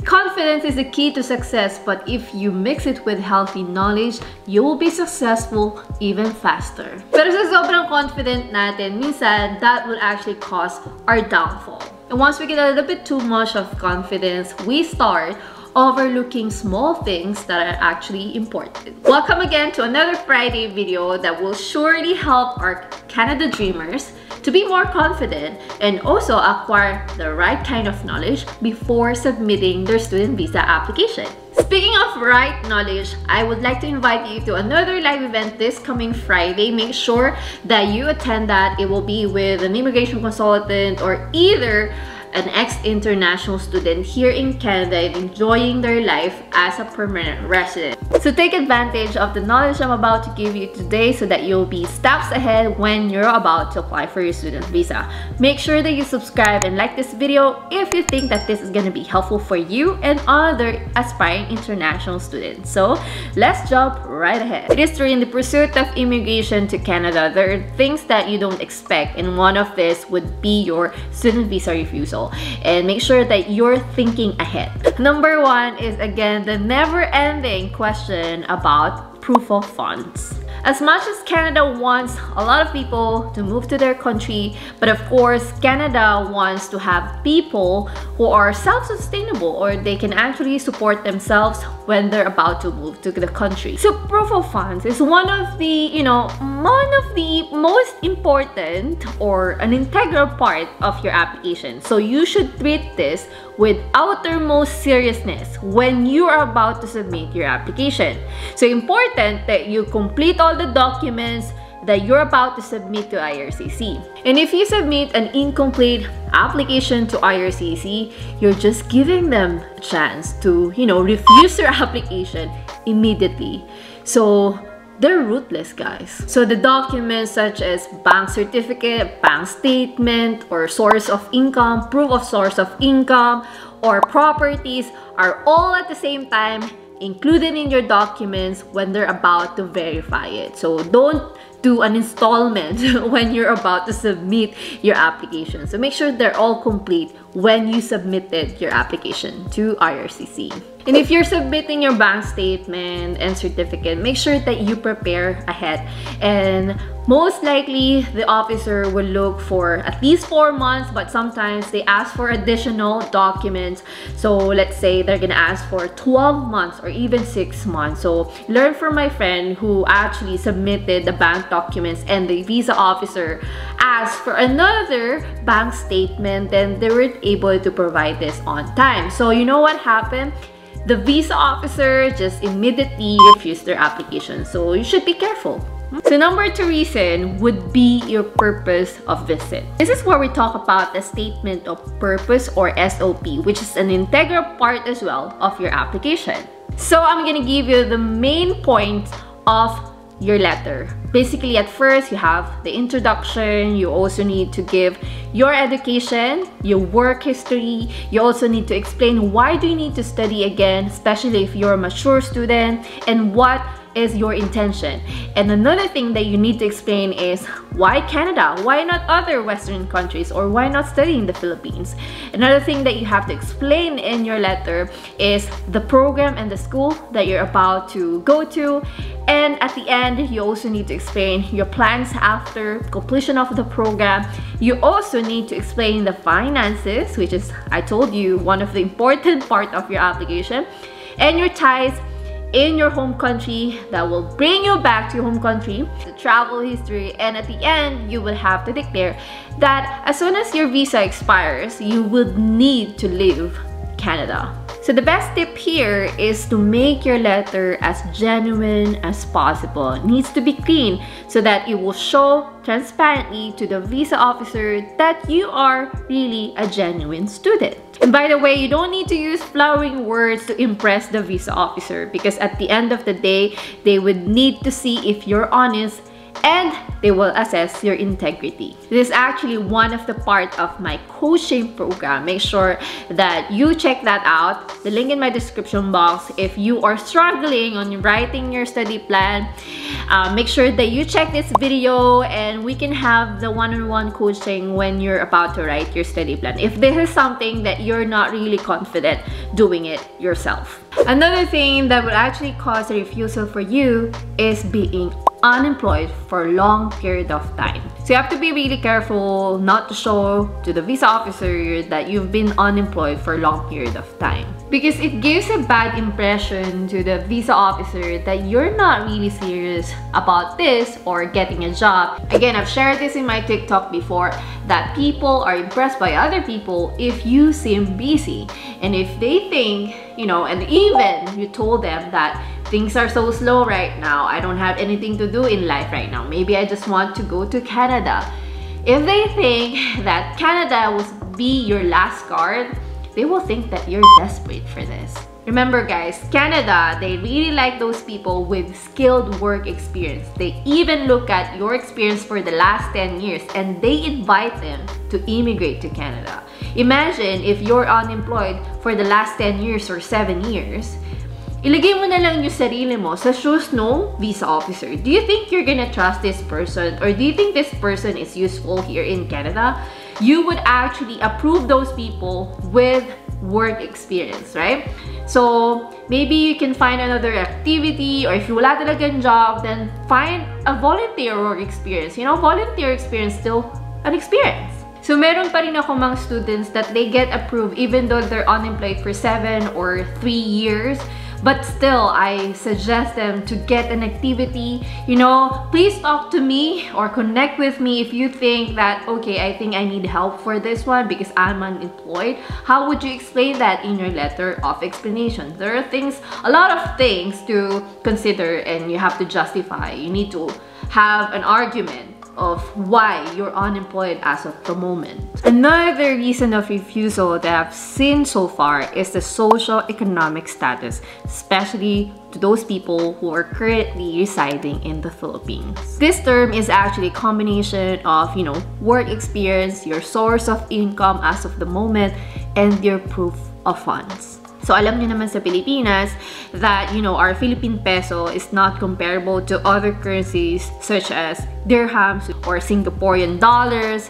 Confidence is the key to success, but if you mix it with healthy knowledge, you will be successful even faster. Pero sa sobrang confident natin, minsan that will actually cause our downfall. And once we get a little bit too much of confidence, we start overlooking small things that are actually important. Welcome again to another Friday video that will surely help our Canada dreamers to be more confident and also acquire the right kind of knowledge before submitting their student visa application. Speaking of right knowledge, I would like to invite you to another live event this coming Friday. Make sure that you attend that. It will be with an immigration consultant or either an ex-international student here in Canada and enjoying their life as a permanent resident. So take advantage of the knowledge I'm about to give you today so that you'll be steps ahead when you're about to apply for your student visa. Make sure that you subscribe and like this video if you think that this is going to be helpful for you and other aspiring international students. So let's jump right ahead. It is during the pursuit of immigration to Canada. There are things that you don't expect, and one of this would be your student visa refusal. And make sure that you're thinking ahead. Number one is again the never-ending question about proof of funds. As much as Canada wants a lot of people to move to their country, but of course Canada wants to have people who are self-sustainable or they can actually support themselves when they're about to move to the country. So proof of funds is one of the, most important or an integral part of your application. So you should treat this with outermost seriousness when you are about to submit your application. So important that you complete all the documents that you're about to submit to IRCC. And if you submit an incomplete application to IRCC, you're just giving them a chance to, refuse your application immediately. So they're ruthless, guys. So the documents such as bank certificate, bank statement, or source of income, proof of source of income, or properties are all at the same time included in your documents when they're about to verify it. So don't do an installment when you're about to submit your application. So make sure they're all complete when you submitted your application to IRCC. And if you're submitting your bank statement and certificate, make sure that you prepare ahead. And most likely, the officer will look for at least 4 months, but sometimes they ask for additional documents. So let's say they're gonna ask for 12 months or even 6 months. So learn from my friend who actually submitted the bank documents and the visa officer asked for another bank statement, then they weren't able to provide this on time. So you know what happened? The visa officer just immediately refused their application. So you should be careful. So number 2 reason would be your purpose of visit. This is where we talk about the statement of purpose or SOP, which is an integral part as well of your application. So I'm gonna give you the main points of your letter. Basically, at first you have the introduction. You also need to give your education, your work history. You also need to explain why do you need to study again, especially if you're a mature student, and what is your intention. And another thing that you need to explain is why Canada? Why not other Western countries? Or why not study in the Philippines? Another thing that you have to explain in your letter is the program and the school that you're about to go to. And at the end, you also need to explain your plans after completion of the program. You also need to explain the finances, which is, I told you, one of the important part of your application, and your ties in your home country that will bring you back to your home country, the travel history, and at the end, you will have to declare that as soon as your visa expires, you would need to leave Canada. So the best tip here is to make your letter as genuine as possible. It needs to be clean so that it will show transparently to the visa officer that you are really a genuine student. And by the way, you don't need to use flowering words to impress the visa officer, because at the end of the day, they would need to see if you're honest and they will assess your integrity. This is actually one of the part of my coaching program. Make sure that you check that out. The link in my description box. If you are struggling on writing your study plan, make sure that you check this video and we can have the one-on-one coaching when you're about to write your study plan, if this is something that you're not really confident doing it yourself. Another thing that would actually cause a refusal for you is being unemployed for a long period of time. So you have to be really careful not to show to the visa officer that you've been unemployed for a long period of time, because it gives a bad impression to the visa officer that you're not really serious about this or getting a job. Again, I've shared this in my TikTok before, that people are impressed by other people if you seem busy, and if they think, you know, and even you told them that things are so slow right now, I don't have anything to do in life right now, maybe I just want to go to Canada. If they think that Canada will be your last card, they will think that you're desperate for this. Remember guys, Canada, they really like those people with skilled work experience. They even look at your experience for the last 10 years and they invite them to immigrate to Canada. Imagine if you're unemployed for the last 10 years or 7 years. Ilagay mo na lang yung sarili mo sa shoes no visa officer. Do you think you're gonna trust this person, or do you think this person is useful here in Canada? You would actually approve those people with work experience, right? So maybe you can find another activity, or if you wala talagang job, then find a volunteer work experience. You know, volunteer experience still an experience. So meron pa rin ako mga students that they get approved even though they're unemployed for 7 or 3 years. But still, I suggest them to get an activity. You know, please talk to me or connect with me if you think that, okay, I think I need help for this one because I'm unemployed. How would you explain that in your letter of explanation? There are things, a lot of things to consider, and you have to justify. You need to have an argument of why you're unemployed as of the moment. Another reason of refusal that I've seen so far is the socio-economic status, especially to those people who are currently residing in the Philippines. This term is actually a combination of, you know, work experience, your source of income as of the moment, and your proof of funds. So alam niyo naman sa Pilipinas that, you know, our Philippine peso is not comparable to other currencies such as dirhams or Singaporean dollars.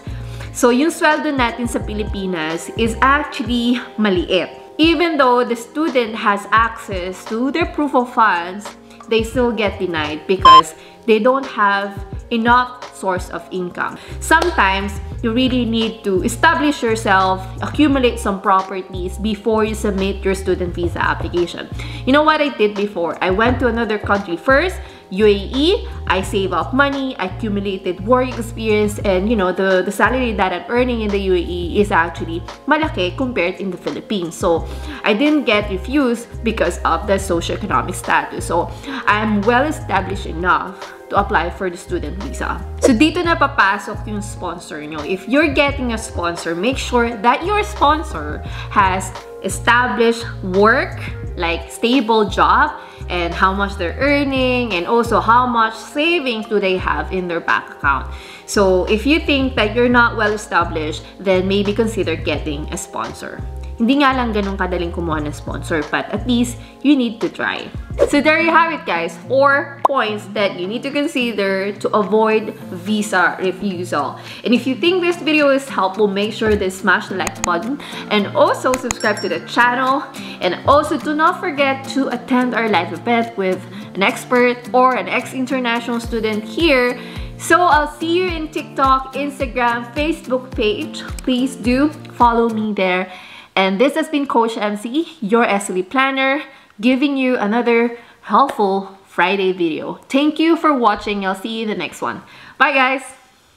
So yung sweldo natin sa Pilipinas is actually maliit. Even though the student has access to their proof of funds, they still get denied because they don't have enough source of income. Sometimes you really need to establish yourself, accumulate some properties before you submit your student visa application. You know what I did before? I went to another country first, UAE. I save up money, I accumulated work experience, and you know, the salary that I'm earning in the UAE is actually malaki compared in the Philippines. So I didn't get refused because of the socioeconomic status. So I'm well established enough to apply for the student visa. So dito na papasok yung sponsor nyo. If you're getting a sponsor, make sure that your sponsor has established work, like stable job, and how much they're earning, and also how much savings do they have in their bank account. So if you think that you're not well established, then maybe consider getting a sponsor. Hindi nga lang ganun kadaling kumuha ng sponsor, but at least you need to try. So there you have it guys, 4 points that you need to consider to avoid visa refusal. And if you think this video is helpful, make sure to smash the like button and also subscribe to the channel. And also do not forget to attend our live event with an expert or an ex-international student here. So I'll see you in TikTok, Instagram, Facebook page. Please do follow me there. And this has been Coach MC, your SLE planner, giving you another helpful Friday video. Thank you for watching. I'll see you in the next one. Bye guys!